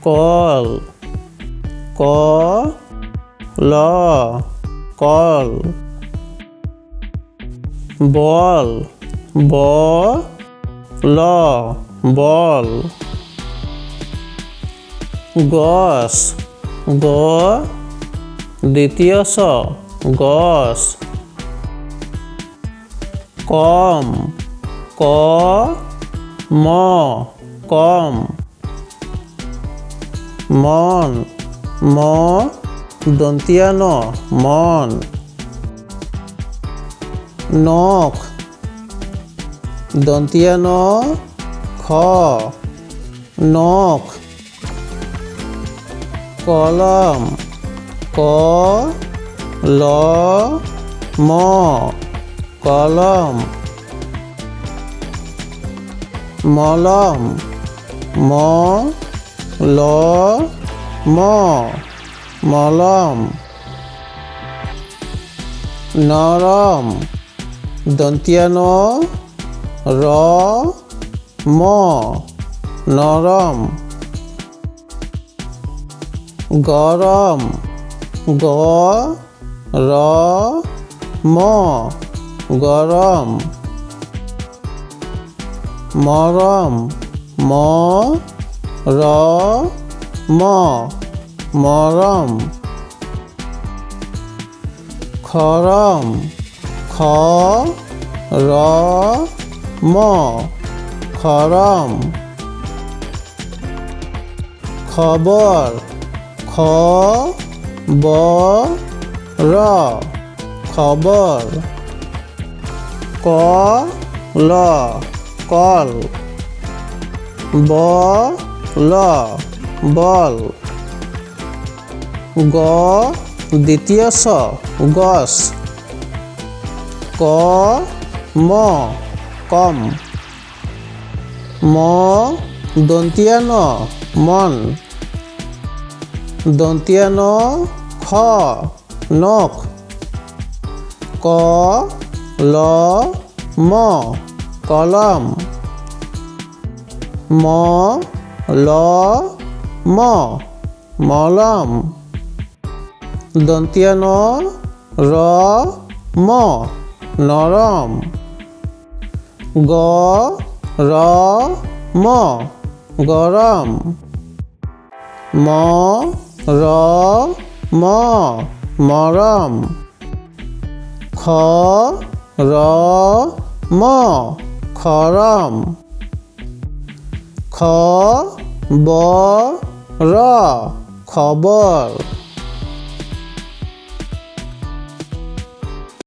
Call ক ল call বল ব ল বল গছ গ দ্বিতীয় স গছ কম ক ম কম মন ম দন্তীয়া ন মন নখ দন্তীয়া ন খ নখ কলম ক ল ম কলম মলম ম ল ম মলম নরম দন্তীয়া ন র ম নরম গরম গ র ম গরম মরম ম র ম মরম খরম খ র ম খরম খবর খ ব র খবর ক ল কল ব ল বল গ দ্বিতীয় স গছ ক ম কম ম দন্তীয়া ন মন দন্তীয়া ন খ নখ ক ল ম কলম ম ল ম মলম দন্তীয়া ন র ম নরম গ র ম গরম ম র ম মরম খ র ম খরম খ ব র খবর।